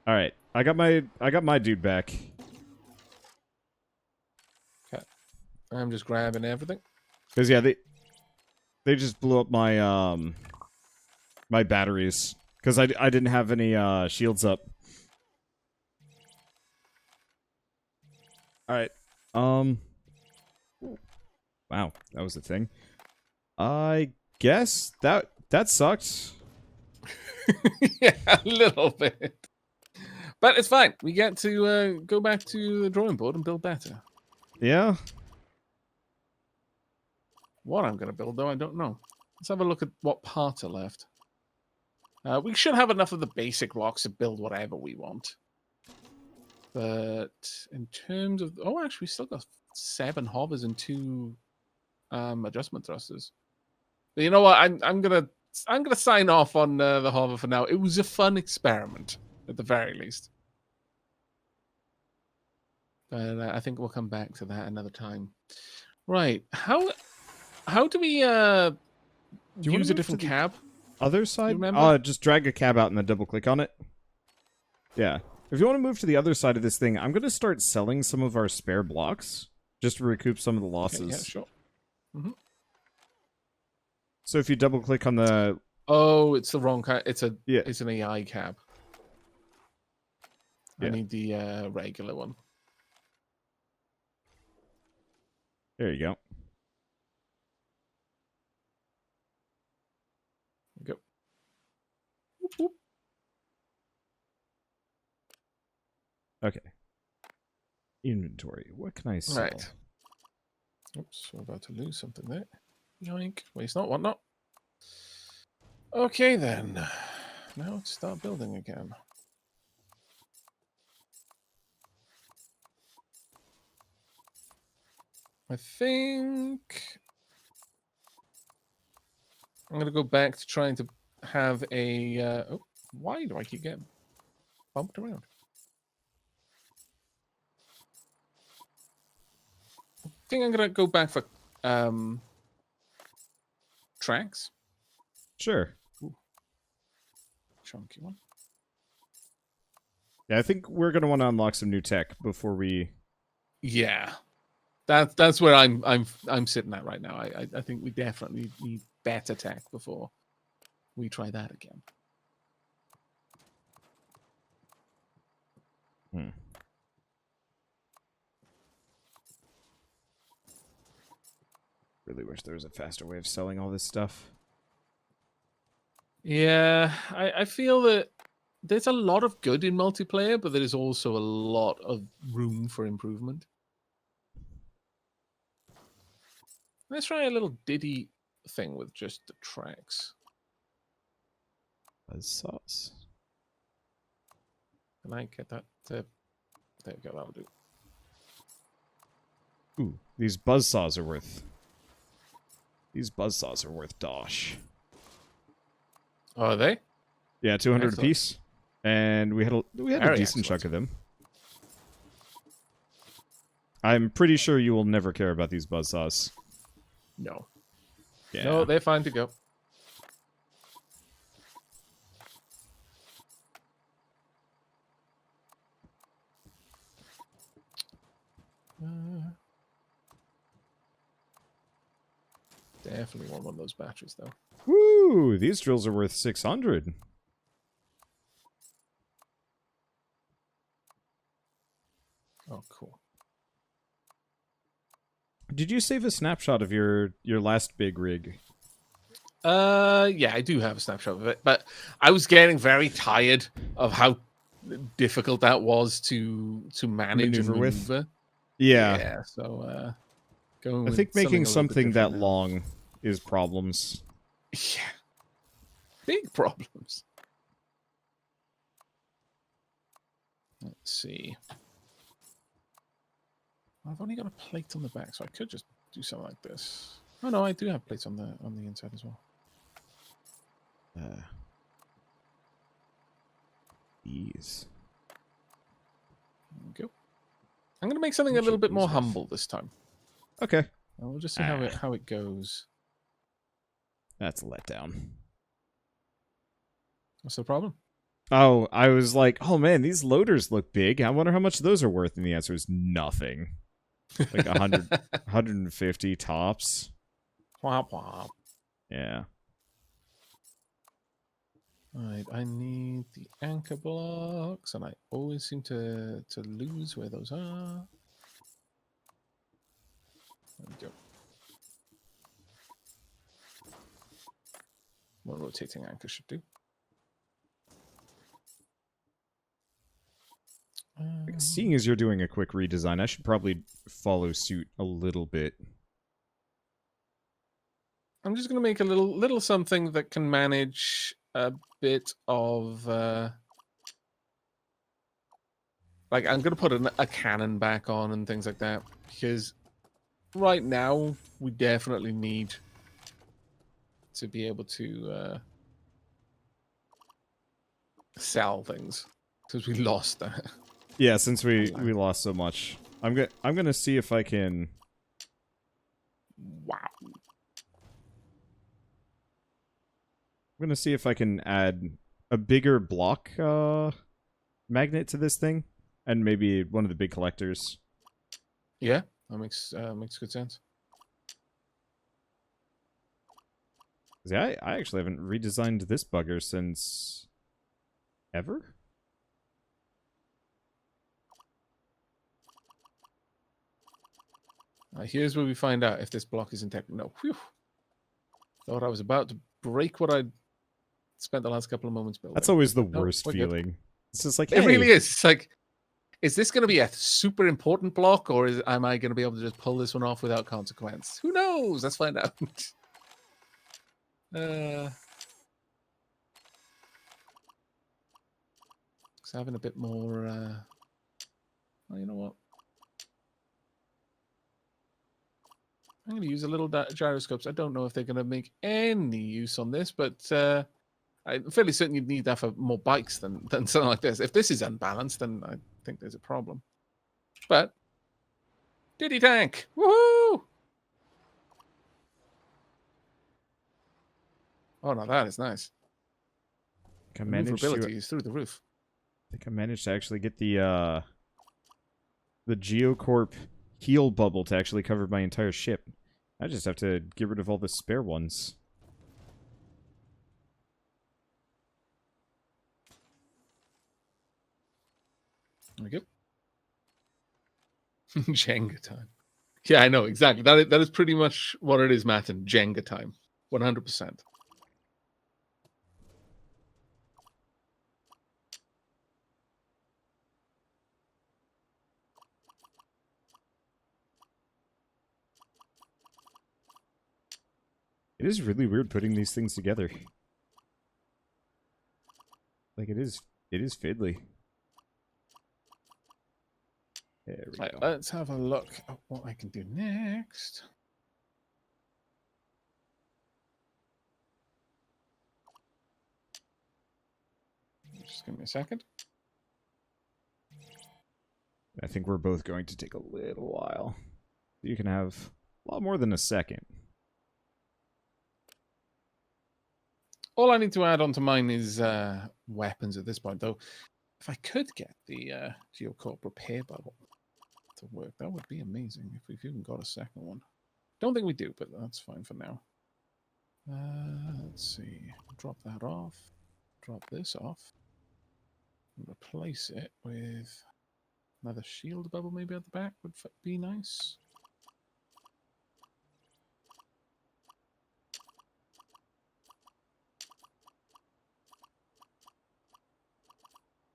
All right, I got my dude back. Okay. I'm just grabbing everything. Cause yeah, they just blew up my my batteries because I didn't have any shields up. All right. Wow, that was the thing. I guess that sucked. Yeah, a little bit. But it's fine. We get to go back to the drawing board and build better. Yeah. What I'm going to build, though, I don't know. Let's have a look at what parts are left. We should have enough of the basic blocks to build whatever we want. But in terms of... Oh, actually, we still got 7 hovers and 2 adjustment thrusters. But you know what? I'm gonna sign off on the hover for now. It was a fun experiment, at the very least. But I think we'll come back to that another time. Right. How do we use a different cab? Other You side? remember? Just drag a cab out and then double click on it. Yeah. If you want to move to the other side of this thing, I'm going to start selling some of our spare blocks just to recoup some of the losses. Okay, yeah, sure. Mm-hmm. So if you double click on the... Oh, it's the wrong cab. It's Yeah. It's an AI cab. Yeah. I need the regular one. There you go. Go. Whoop, whoop. Okay. Inventory. What can I sell? Right. Oops, we're about to lose something there. Yoink. Waste not, what not. Okay, then. Now let's start building again. I think I'm going to go back to trying to have a... oh, why do I keep getting bumped around? I think I'm going to go back for tracks. Sure. Ooh. Chunky one. Yeah, I think we're going to want to unlock some new tech before we... Yeah. That's where I'm sitting at right now. I think we definitely need better tech before we try that again. Really wish there was a faster way of selling all this stuff. Yeah, I feel that there's a lot of good in multiplayer, but there is also a lot of room for improvement. Let's try a little Diddy thing with just the tracks. Buzzsaws. Can I get that? There we go, that'll do. Ooh, these buzzsaws are worth... These buzzsaws are worth dosh. Oh, are they? Yeah, 200 Excellent. apiece. And we had a Very decent excellent. chunk of them. I'm pretty sure you will never care about these buzzsaws. No. Yeah. No, they're fine to go. Definitely want one of those batteries, though. Woo! These drills are worth 600. Oh, cool. Did you save a snapshot of your last big rig? Yeah, I do have a snapshot of it, but I was getting very tired of how difficult that was to manage and Maneuver with? maneuver. Yeah. Yeah, so going I with think making a little bit something that different now. long is problems. Yeah. Big problems. Let's see. I've only got a plate on the back, so I could just do something like this. Oh no, I do have plates on the inside as well. Ease. There we go. I'm gonna make something a little bit more humble this time. Okay. And we'll just see how it goes. That's a letdown. What's the problem? Oh, I was like, oh man, these loaders look big. I wonder how much those are worth. And the answer is nothing. Like 100, 150 tops. Womp womp. Yeah. Right, I need the anchor blocks, and I always seem to lose where those are. There we go. What rotating anchor should do. Seeing as you're doing a quick redesign, I should probably follow suit a little bit. I'm just going to make a little something that can manage a bit of... like, I'm going to put a cannon back on and things like that, because right now, we definitely need to be able to sell things, because we lost that. Yeah, since we lost so much. I'm gonna see if I can... Wow. I'm gonna see if I can add a bigger block magnet to this thing, and maybe one of the big collectors. Yeah, that makes good sense. Yeah, I actually haven't redesigned this bugger since ever. Here's where we find out if this block is intact. No, whew. Thought I was about to break what I spent the last couple of moments building. That's always the No, worst we're good. feeling. It's just like, It hey, really is. It's like, is this going to be a super important block, or am I going to be able to just pull this one off without consequence? Who knows? Let's find out. Just having a bit more. Well, you know what? I'm going to use a little gyroscopes. I don't know if they're going to make any use on this, but I'm fairly certain you'd need that for more bikes than something like this. If this is unbalanced, then I think there's a problem. But Diddy tank, woohoo! Oh no, that is nice. I Maneuverability is through the roof. I think I managed to actually get the Geocorp heal bubble to actually cover my entire ship. I just have to get rid of all the spare ones. There we go. Jenga time. Yeah, I know, exactly. That is pretty much what it is, Matt, and Jenga time. 100%. It is really weird putting these things together. Like, it is fiddly. There we go. Let's have a look at what I can do next. Just give me a second. I think we're both going to take a little while. You can have a lot more than a second. All I need to add onto mine is weapons at this point, though. If I could get the Geocorp repair bubble to work, that would be amazing if we've even got a second one. Don't think we do, but that's fine for now. Let's see. Drop that off. Drop this off. Replace it with another shield bubble maybe at the back would be nice.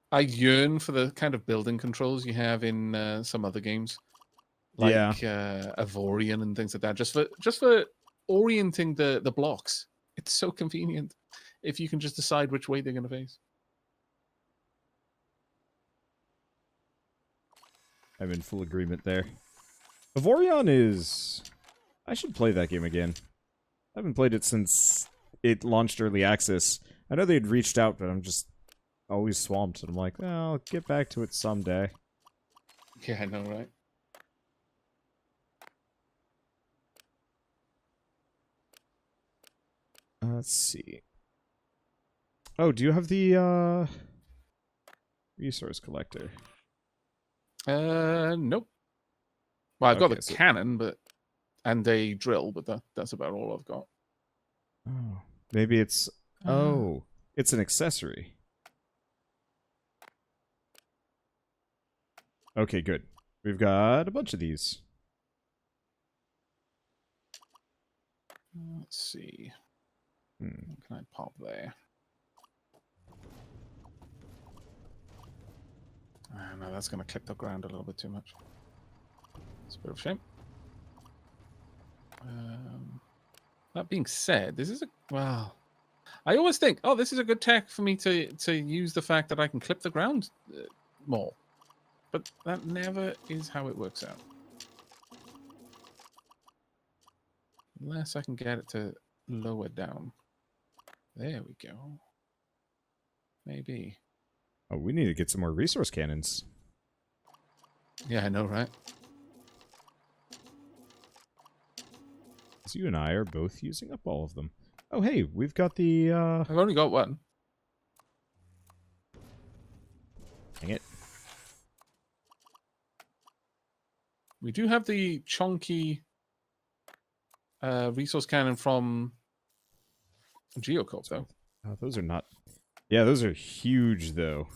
I yearn for the kind of building controls you have in some other games, like Avorion and things like that. Just for orienting the blocks, it's so convenient if you can just decide which way they're going to face. I'm in full agreement there. Avorion is... I should play that game again. I haven't played it since it launched early access. I know they'd reached out, but I'm just always swamped. And I'm like, well, I'll get back to it someday. Yeah, I know, right? Let's see. Oh, do you have the Resource collector. Nope. Well, I've got the Okay, cannon, and a drill, but that's about all I've got. Oh, maybe it's... Oh, it's an accessory. Okay, good. We've got a bunch of these. Let's see. What can I pop there? No, that's going to clip the ground a little bit too much. It's a bit of a shame. That being said, this is a... Well, I always think, oh, this is a good tech for me to use the fact that I can clip the ground more. But that never is how it works out. Unless I can get it to lower down. There we go. Maybe. Oh, we need to get some more resource cannons. Yeah, I know, right? So you and I are both using up all of them. Oh, hey, we've got the... I've only got one. Dang it. We do have the chunky resource cannon from Geocorp, though. Oh, those are not... Yeah, those are huge, though.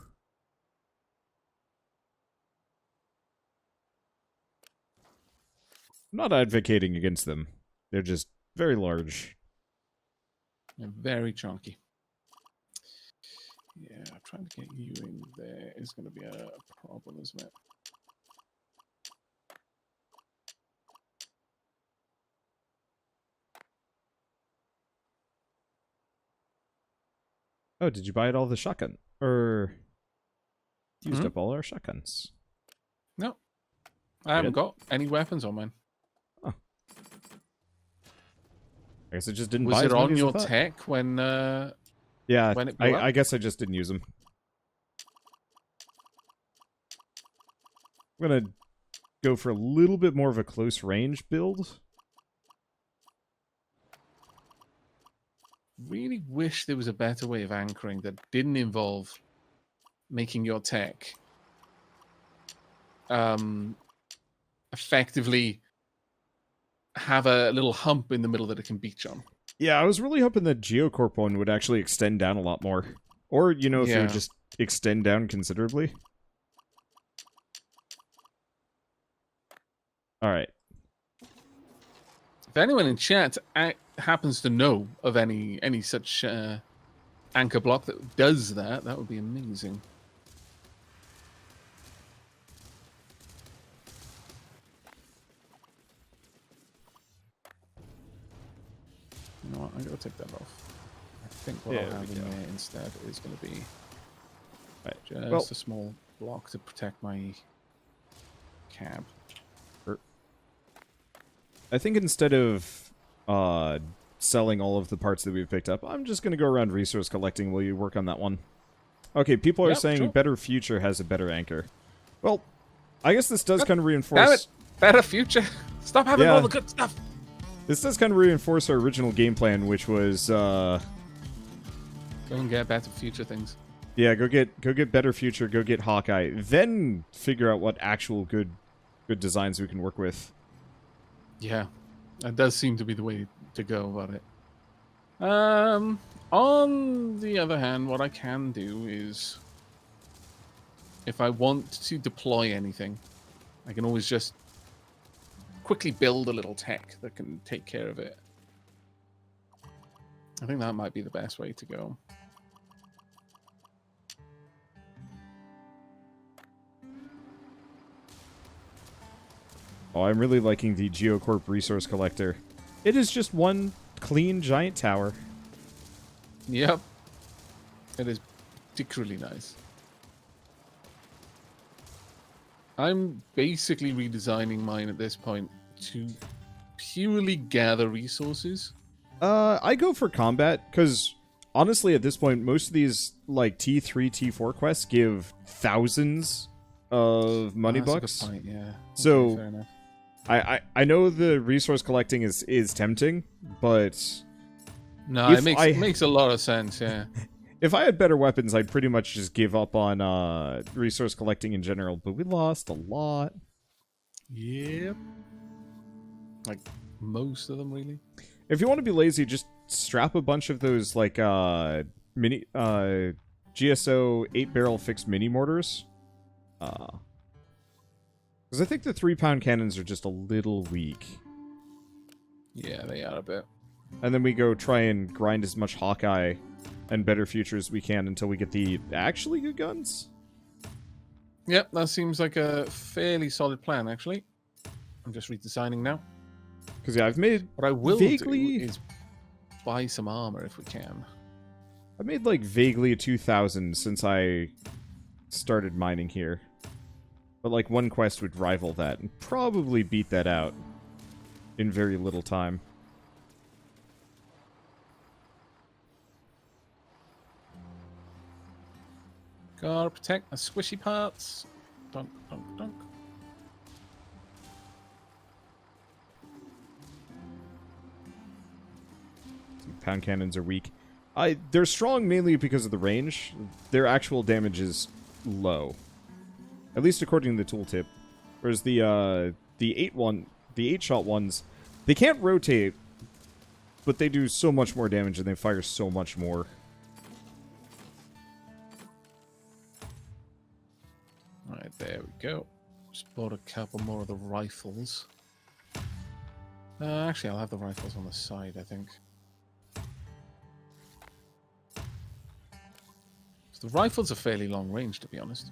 I'm not advocating against them. They're just very large. They're very chunky. Yeah, trying to get you in there is going to be a problem, isn't it? Oh, did you buy it all the shotgun? Or... Used up all our shotguns. No. I haven't got any weapons on mine. Oh. I guess I just didn't Was buy it as many on as I your thought. tech when Yeah, when it blew up? I guess I just didn't use them. I'm gonna go for a little bit more of a close range build. Really wish there was a better way of anchoring that didn't involve making your tech effectively have a little hump in the middle that it can beach on. Yeah, I was really hoping that Geocorp one would actually extend down a lot more. Or, you know, if it would just extend down considerably. Alright. If anyone in chat happens to know of any such anchor block that does that, that would be amazing. You know what? I'm going to take that off. I think what I'll have in there instead is going to be just a small block to protect my cab. I think instead of selling all of the parts that we've picked up, I'm just going to go around resource collecting while you work on that one. Okay, people are saying Better Future has a better anchor. Well, I guess this does kind of reinforce... Damn it! Better Future! Stop having all the good stuff! This does kind of reinforce our original game plan, which was... Go and get Better Future things. Yeah, go get Better Future, go get Hawkeye, then figure out what actual good designs we can work with. Yeah, that does seem to be the way to go about it. On the other hand, what I can do is, if I want to deploy anything, I can always just quickly build a little tech that can take care of it. I think that might be the best way to go. Oh, I'm really liking the Geocorp Resource Collector. It is just one clean giant tower. Yep. It is particularly nice. I'm basically redesigning mine at this point to purely gather resources. I go for combat, because honestly at this point, most of these like T3, T4 quests give thousands of money bucks. That's a good point, yeah. So, okay, fair enough. I know the resource collecting is tempting, but no, it makes a lot of sense. Yeah. If I had better weapons, I'd pretty much just give up on resource collecting in general, but we lost a lot. Yep. Like, most of them, really. If you want to be lazy, just strap a bunch of those, like, mini, GSO 8-barrel fixed mini mortars. Because I think the 3-pound cannons are just a little weak. Yeah, they are a bit. And then we go try and grind as much Hawkeye and better future as we can until we get the actually good guns. Yep, that seems like a fairly solid plan, actually. I'm just redesigning now. Because, yeah, I've made What I will vaguely... do is buy some armor if we can. I made, like, vaguely a 2,000 since I started mining here. But, like, one quest would rival that and probably beat that out in very little time. Gotta protect the squishy parts. Dunk, dunk, dunk. Pound cannons are weak. They're strong mainly because of the range. Their actual damage is low, at least according to the tooltip. Whereas the 8-shot ones, they can't rotate, but they do so much more damage and they fire so much more. Alright, there we go. Just bought a couple more of the rifles. Actually, I'll have the rifles on the side, I think. The rifles are fairly long range, to be honest.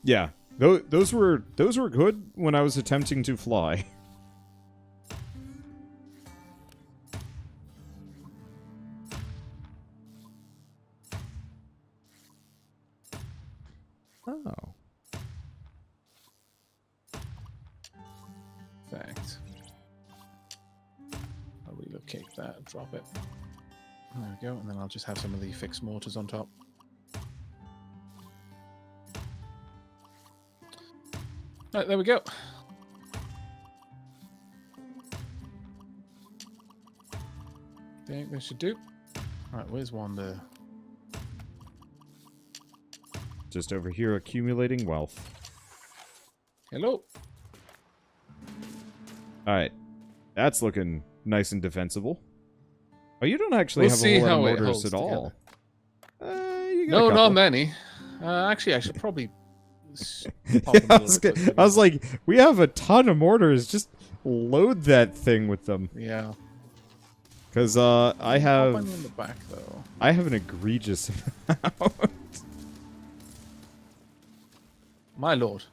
Yeah, those were good when I was attempting to fly. Oh. Fact. I'll relocate that and drop it. There we go, and then I'll just have some of the fixed mortars on top. Right, there we go. Think this should do. Alright, where's Wanda? Just over here accumulating wealth. Hello. Alright. That's looking nice and defensible. Oh, you don't actually have a whole lot of mortars at all. You got No, a not couple. many. Actually, I should probably... Yeah, I was like, we have a ton of mortars. Just load that thing with them. Yeah. Because I have... Pop one in the back, though. I have an egregious amount. My lord.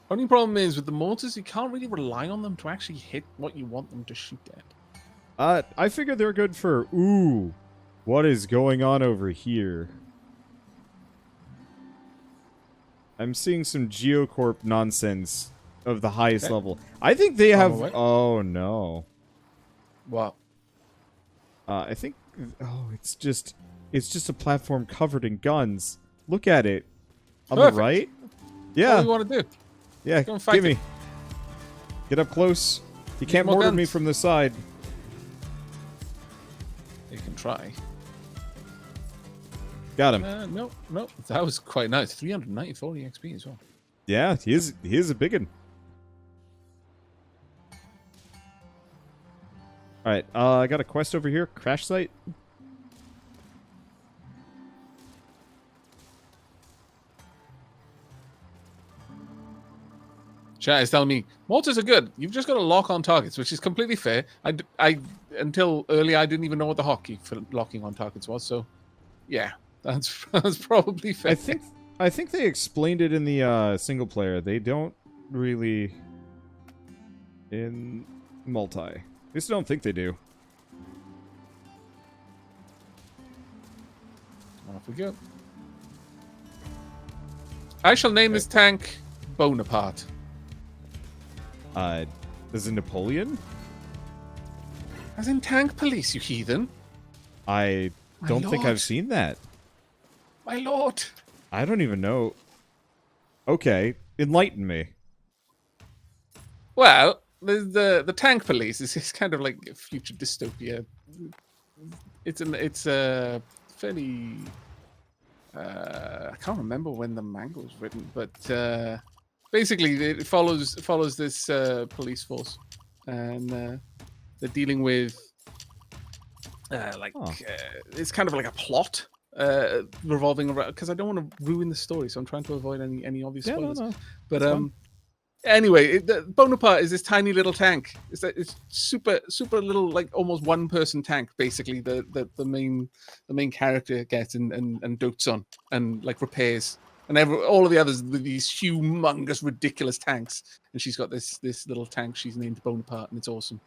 Only problem is with the mortars, you can't really rely on them to actually hit what you want them to shoot at. I figured they're good for, ooh, what is going on over here? I'm seeing some Geocorp nonsense of the highest level. I think they have, oh no. What? I think, oh, it's just a platform covered in guns. Look at it. On the right? Yeah. What do you want to do? Yeah, Go and fight give me. Get up close. You can't mortar me from the side. You can try. Got him. No. That was quite nice. 394 EXP as well. Yeah, he is a big one. Alright, I got a quest over here. Crash site. Chat is telling me mortars are good. You've just got to lock on targets, which is completely fair. I until earlier I didn't even know what the hotkey for locking on targets was. So, yeah, that's probably fair. I think they explained it in the single player. They don't really in multi. I just don't think they do. Off we go. I shall name this tank Bonaparte. Is it Napoleon? As in tank police, you heathen. I don't think I've seen that. My lord. I don't even know. Okay, enlighten me. Well, the tank police is kind of like a future dystopia it's a fairly I can't remember when the manga was written, but basically it follows this police force, and they're dealing with it's kind of like a plot revolving around, because I don't want to ruin the story, so I'm trying to avoid any obvious spoilers. No, But anyway, Bonaparte is this tiny little tank. It's super little, like almost one person tank. Basically, the main character gets and dotes on and like repairs, and all of the others these humongous ridiculous tanks, and she's got this little tank she's named Bonaparte, and it's awesome.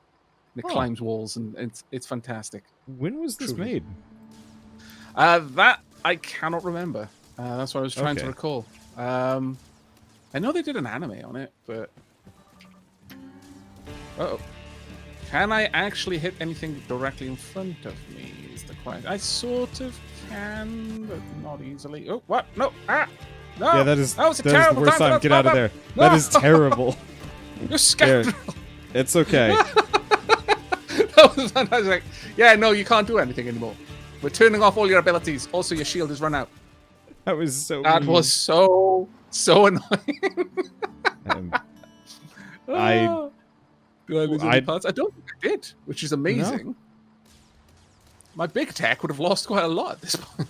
And it climbs walls, and it's fantastic. When was this Truly. made? That I cannot remember. That's what I was trying to recall. I know they did an anime on it, but... Uh-oh. Can I actually hit anything directly in front of me is the question. I sort of can, but not easily. Oh, what? No! Ah! No! Yeah, that is the the worst time. Get out of there. No. That is terrible. You scoundrel! It's okay. That was fantastic. Yeah, no, you can't do anything anymore. We're turning off all your abilities. Also, your shield is run out. That was so That mean. was so annoying. Do I lose any parts? I don't think I did, which is amazing. No. My big tech would have lost quite a lot at this point.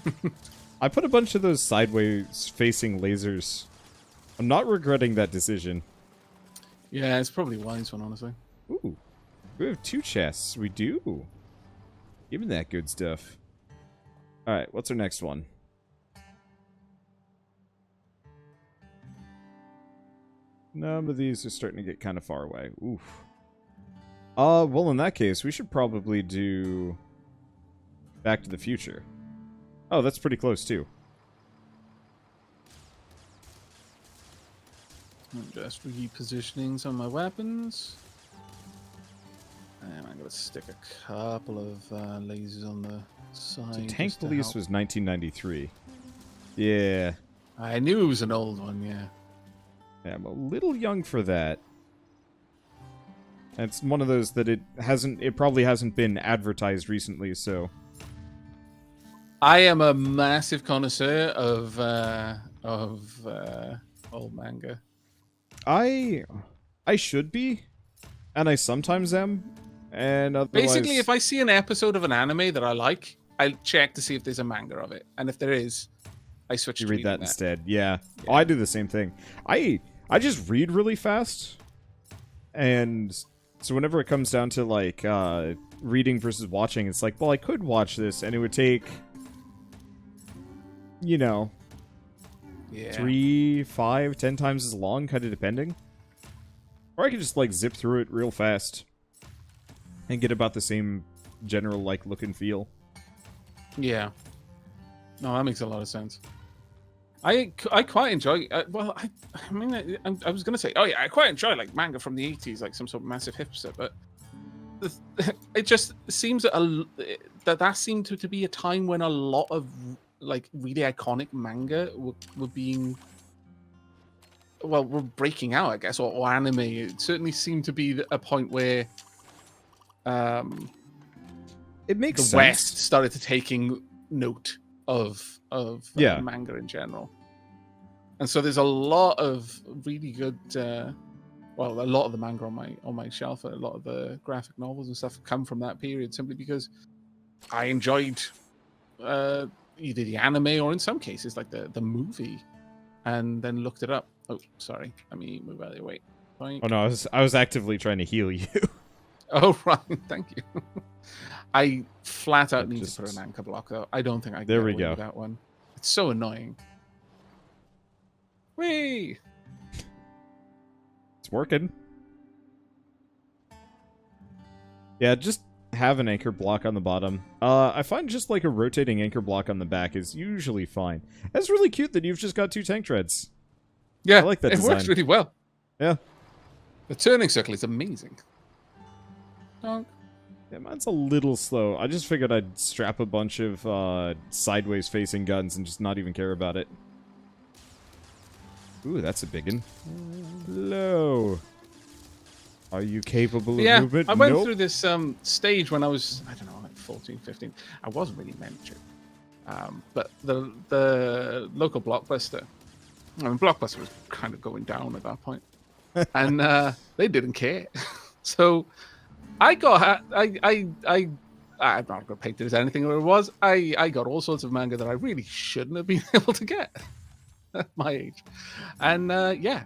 I put a bunch of those sideways facing lasers. I'm not regretting that decision. Yeah, it's probably a wise one, honestly. Ooh. We have 2 chests. We do. Give me that good stuff. Alright, what's our next one? None of these are starting to get kind of far away. Oof. Well, in that case, we should probably do Back to the Future. Oh, that's pretty close, too. I'm just repositioning some of my weapons. And I'm going to stick a couple of lasers on the side. So Tank Police was 1993. Yeah. I knew it was an old one, yeah. Yeah, I'm a little young for that. And it's one of those that it probably hasn't been advertised recently, so... I am a massive connoisseur of old manga. I should be, and I sometimes am, and otherwise... Basically, if I see an episode of an anime that I like, I'll check to see if there's a manga of it, and if there is, I switch to read that that instead. Yeah. Oh, I do the same thing. I just read really fast, and so whenever it comes down to like reading versus watching, it's like, well, I could watch this, and it would take, you know, 3, 5, 10 times as long, kind of depending. Or I could just like zip through it real fast and get about the same general like look and feel. Yeah. No, that makes a lot of sense. I quite enjoy. Well, I mean, I was gonna say, oh yeah, I quite enjoy like manga from the 80s, like some sort of massive hipster, but it just seems that seemed to be a time when a lot of like really iconic manga were being, well, were breaking out, I guess, or anime. It certainly seemed to be a point where it makes the sense. West started to taking note of manga in general. And so there's a lot of really good well, a lot of the manga on my shelf, a lot of the graphic novels and stuff come from that period, simply because I enjoyed either the anime or in some cases like the movie, and then looked it up. Oh, sorry, let me move out of the way. Oh no, I was actively trying to heal you. Oh right, thank you. I flat out need to put an anchor block though. I don't think I can get away with that one. It's so annoying. Whee! It's working. Yeah, just have an anchor block on the bottom. I find just like a rotating anchor block on the back is usually fine. That's really cute that you've just got 2 tank treads. Yeah, I like that design. It works really well. Yeah. The turning circle is amazing. Donk. Yeah, mine's a little slow. I just figured I'd strap a bunch of sideways facing guns and just not even care about it. Ooh, that's a big one. Hello. Are you capable of Yeah, movement? I went Nope. through this stage when I was, I don't know, like 14, 15. I wasn't really meant to. But the local Blockbuster, I mean, Blockbuster was kind of going down at that point. And they didn't care. So I got, I'm not going to paint it as anything where it was. I got all sorts of manga that I really shouldn't have been able to get at my age. And yeah,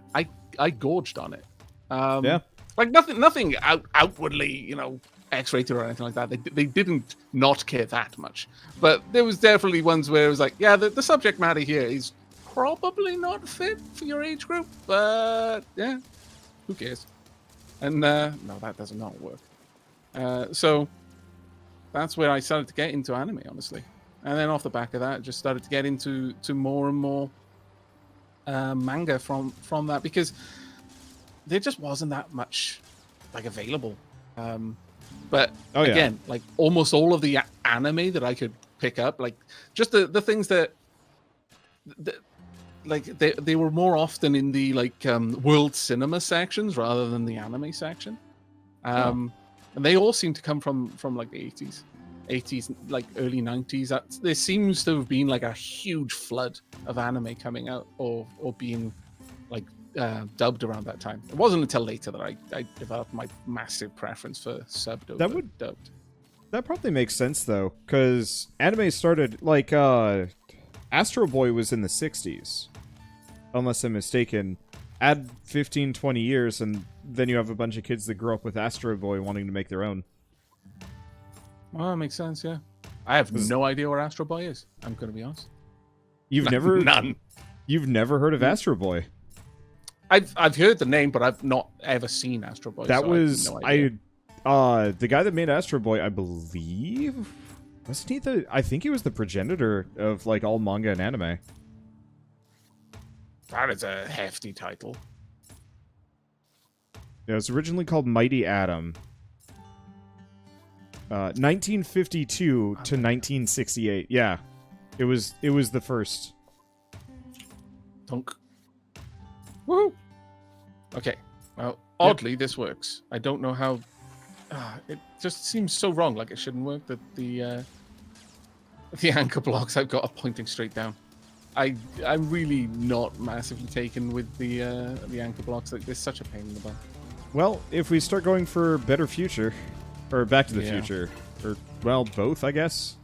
I gorged on it. Yeah. Like nothing outwardly, you know, X-rated or anything like that. They didn't not care that much. But there was definitely ones where it was like, yeah, the subject matter here is probably not fit for your age group, but yeah, who cares? And no, that does not work. So that's where I started to get into anime, honestly. And then off the back of that, just started to get into more and more manga from that, because there just wasn't that much like available. But Oh, yeah. again, like almost all of the anime that I could pick up, like just the things that like they were more often in the like world cinema sections rather than the anime section. And they all seem to come from like the 80s, like early 90s. There seems to have been like a huge flood of anime coming out or being like dubbed around that time. It wasn't until later that I developed my massive preference for subbed over dubbed. That probably makes sense, though, because anime started, like, Astro Boy was in the 60s, unless I'm mistaken. Add 15, 20 years, and then you have a bunch of kids that grew up with Astro Boy wanting to make their own. Well, that makes sense, yeah. I have no idea where Astro Boy is, I'm going to be honest. You've never... None. You've never heard of Astro Boy? I've heard the name, but I've not ever seen Astro Boy. That so was... I have no idea. the guy that made Astro Boy, I believe... Wasn't he the... I think he was the progenitor of, like, all manga and anime. That is a hefty title. It was originally called Mighty Atom. 1952 to 1968. Yeah. It was the first. Dunk. Woo! Okay. Well, oddly, this works. I don't know how... it just seems so wrong, like it shouldn't work, that the anchor blocks I've got are pointing straight down. I'm really not massively taken with the anchor blocks. Like, they're such a pain in the butt. Well, if we start going for Better Future, or Back to the Future, or, well, both, I guess.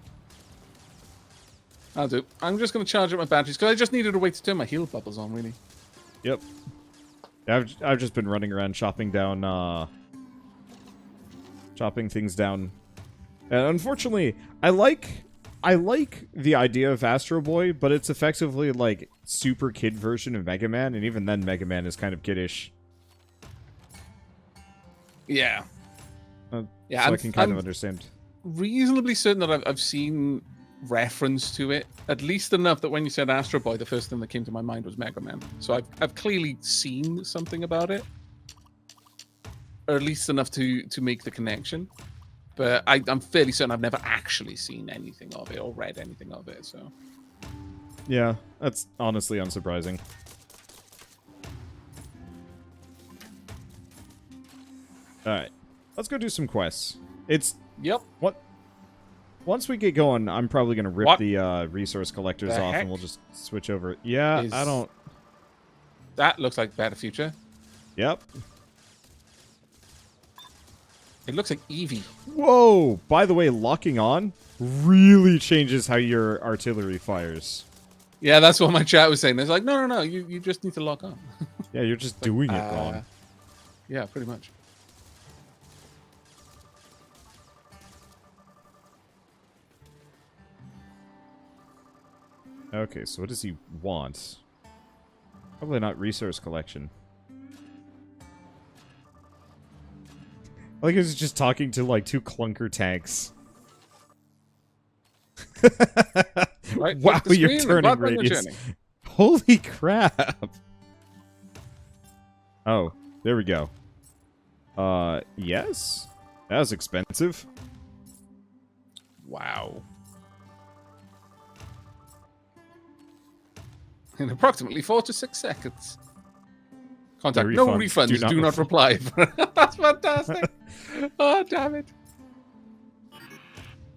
I'll do. I'm just going to charge up my batteries, because I just needed a way to turn my heal bubbles on, really. Yep. I've just been running around chopping things down. And unfortunately, I like the idea of Astro Boy, but it's effectively like super kid version of Mega Man, and even then Mega Man is kind of kiddish. Yeah. Yeah, so I can kind of understand. Reasonably certain that I've seen reference to it, at least enough that when you said Astro Boy, the first thing that came to my mind was Mega Man. So I've clearly seen something about it, or at least enough to make the connection. But I'm fairly certain I've never actually seen anything of it or read anything of it. So yeah, that's honestly unsurprising. All right, let's go do some quests. Yep. What? Once we get going, I'm probably gonna rip the resource collectors off, and we'll just switch over. Yeah, I don't. That looks like Better Future. Yep. It looks like Eevee. Whoa! By the way, locking on really changes how your artillery fires. Yeah, that's what my chat was saying. It's like, no, you just need to lock on. Yeah, you're just doing it wrong. Yeah, pretty much. Okay, so what does he want? Probably not resource collection. Like he's just talking to like two clunker tanks. Right, wow, your turning radius. Holy crap. Oh, there we go. Yes? That was expensive. Wow. In approximately 4 to 6 seconds. Contact. No No refunds. refunds. Do not reply. That's fantastic. Oh, damn it.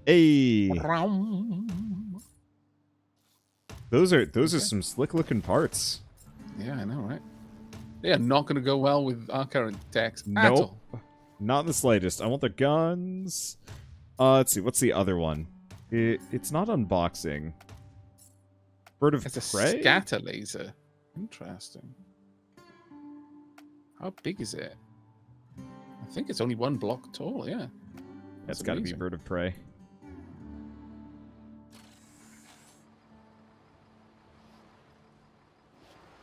Hey. Those are some slick looking parts. Yeah, I know, right? They are not going to go well with our current techs at Nope. all. Not in the slightest. I want the guns. Let's see. What's the other one? It's not unboxing. Bird of It's a prey? scatter laser. Interesting. How big is it? I think it's only 1 block tall, yeah. That's got to be bird of prey.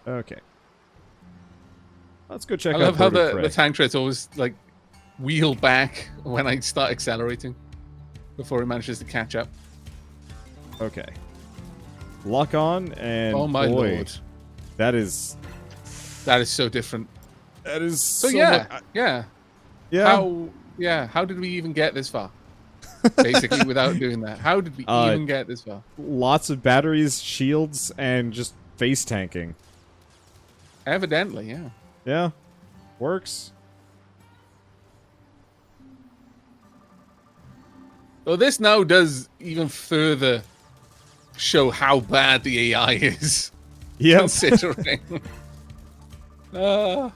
Okay. Let's go check out I love how bird of prey. the tank treads always like wheel back when I start accelerating before it manages to catch up. Okay. Lock on and Oh my boy, lord. that is so different. that is So, so yeah, much- yeah. How did we even get this far? Basically, without doing that, how did we even get this far? Lots of batteries, shields, and just face tanking. Evidently, yeah. Yeah, works. Well, this now does even further show how bad the AI is. Yeah, Considering. I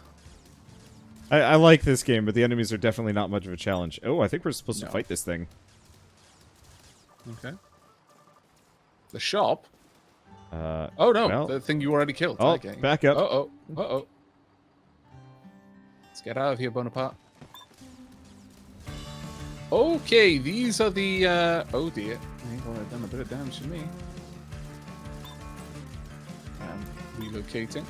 like this game, but the enemies are definitely not much of a challenge. Oh, I think we're supposed to fight this thing. Okay. The shop? Oh no, well, the thing you already killed. Oh, Okay. back up. Uh-oh. Let's get out of here, Bonaparte. Okay, these are the, oh dear. They've already done a bit of damage to me. I'm relocating.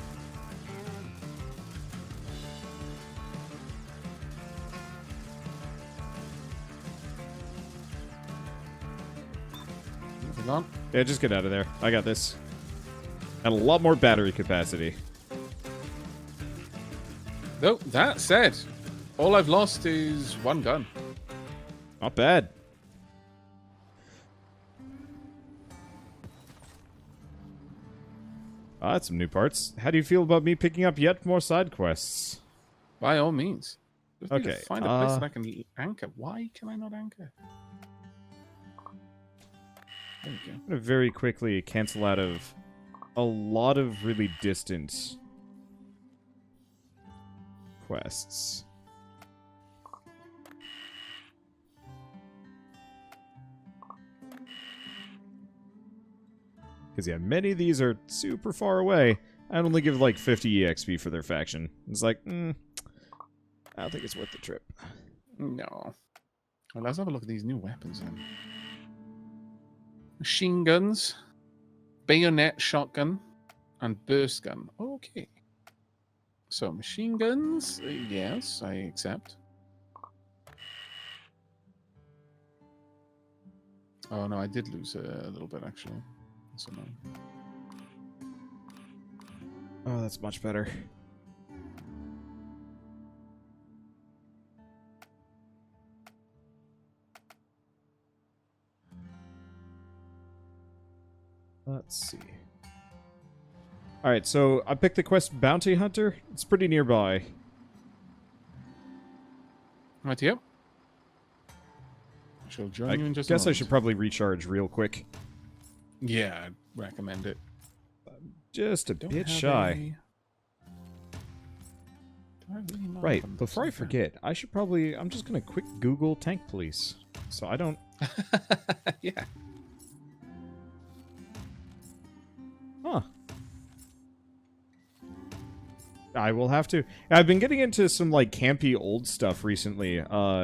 Moving on. Yeah, just get out of there. I got this. And a lot more battery capacity. Though, that said, all I've lost is 1 gun. Not bad. Ah, that's some new parts. How do you feel about me picking up yet more side quests? By all means. Just need to Okay, find a place that I can anchor. Why can I not anchor? There we go. I'm gonna very quickly cancel out of a lot of really distant quests. Because, yeah, many of these are super far away. I'd only give, like, 50 EXP for their faction. It's like, I don't think it's worth the trip. No. Well, let's have a look at these new weapons then. Machine guns, bayonet shotgun, and burst gun. Okay. So, machine guns, yes, I accept. Oh, no, I did lose a little bit, actually. That's annoying. Oh, that's much better. Let's see. Alright, so I picked the quest Bounty Hunter. It's pretty nearby. Right, yep. I shall join you in just a guess I moment. should probably recharge real quick. Yeah, I'd recommend it. Just a bit shy. Right, before I forget, I should probably... I'm just gonna quick Google tank police. So I don't... Yeah. Huh. I will have to. I've been getting into some, like, campy old stuff recently.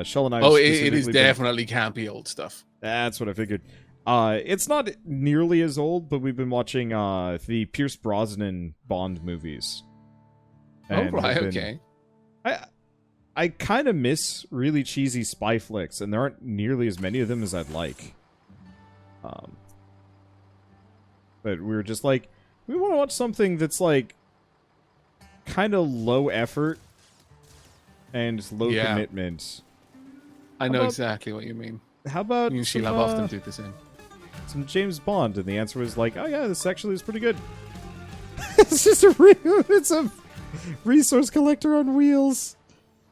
Shell and I... Oh, it is definitely campy old stuff. That's what I figured. It's not nearly as old, but we've been watching the Pierce Brosnan Bond movies. And oh, right, okay. I kind of miss really cheesy spy flicks, and there aren't nearly as many of them as I'd like. But we were just like, we want to watch something that's like kind of low effort and low commitment. I know exactly what you mean. How about you and Sheila often do the same. Some James Bond, and the answer was like, oh yeah, this actually is pretty good. It's just a Resource collector on wheels.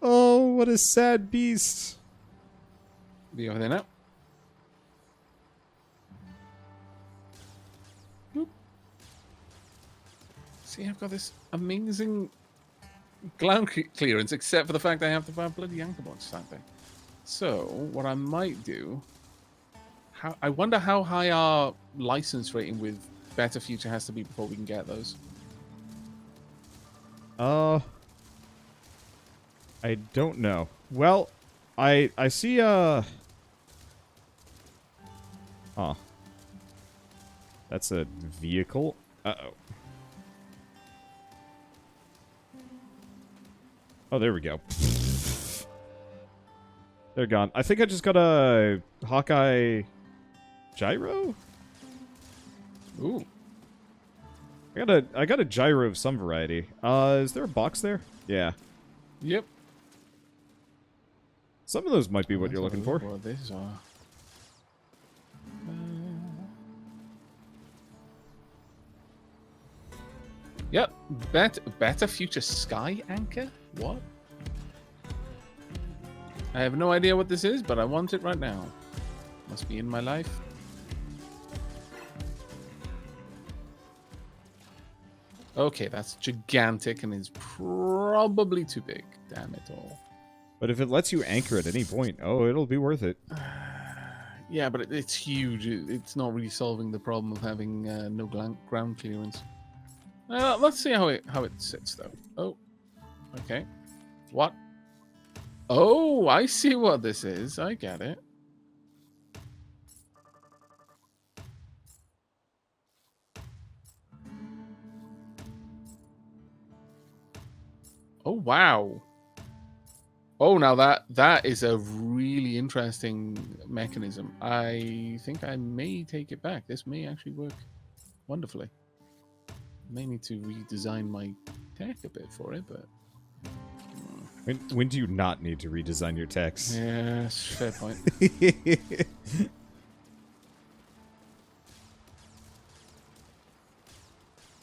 Oh, what a sad beast. Be over there now. Boop. See, I've got this amazing ground clearance, except for the fact I have to buy bloody anchor box something. So, what I might do... I wonder how high our license rating with Better Future has to be before we can get those. I don't know. Well, I see, Huh. That's a vehicle? Uh-oh. Oh, there we go. They're gone. I think I just got a Hawkeye gyro? Ooh. I got a gyro of some variety. Is there a box there? Yeah. Yep. Some of those might be what you're looking for. What these are. Yep. Better Future Sky Anchor? What? I have no idea what this is, but I want it right now. Must be in my life. Okay, that's gigantic and is probably too big. Damn it all. But if it lets you anchor at any point, oh, it'll be worth it. Yeah, but it's huge. It's not really solving the problem of having no ground clearance. Let's see how it sits, though. Oh, okay. What? Oh, I see what this is. I get it. Oh, wow. Oh, now that is a really interesting mechanism. I think I may take it back. This may actually work wonderfully. May need to redesign my tech a bit for it, but... When do you not need to redesign your techs? Yes, fair point.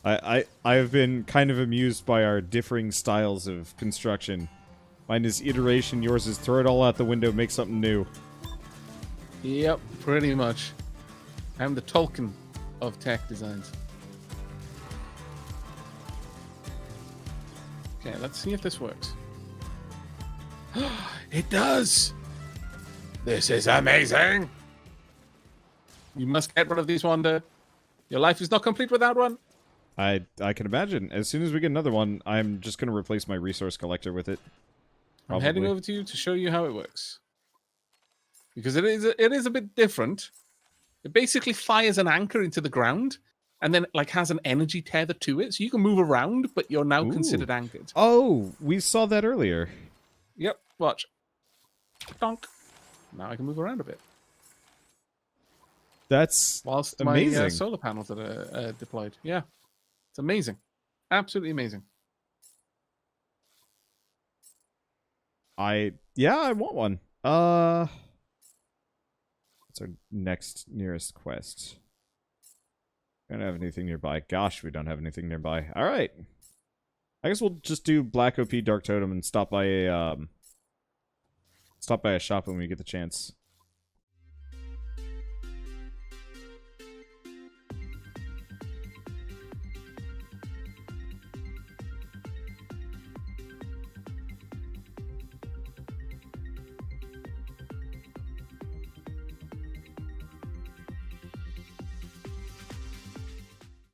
I've been kind of amused by our differing styles of construction. Mine is iteration, yours is throw it all out the window, make something new. Yep, pretty much. I'm the Tolkien of tech designs. Okay, let's see if this works. It does! This is amazing! You must get rid of these, Wanda. Your life is not complete without one. I can imagine. As soon as we get another one, I'm just going to replace my resource collector with it. I'm Probably. heading over to you to show you how it works. Because it is a bit different. It basically fires an anchor into the ground and then like has an energy tether to it. So you can move around, but you're now considered anchored. Oh, we saw that earlier. Yep, watch. Donk. Now I can move around a bit. That's whilst amazing. My solar panels are deployed. Yeah, it's amazing. Absolutely amazing. I want one. What's our next nearest quest? We don't have anything nearby. Gosh, we don't have anything nearby. All right. I guess we'll just do Black OP Dark Totem and stop by a shop when we get the chance.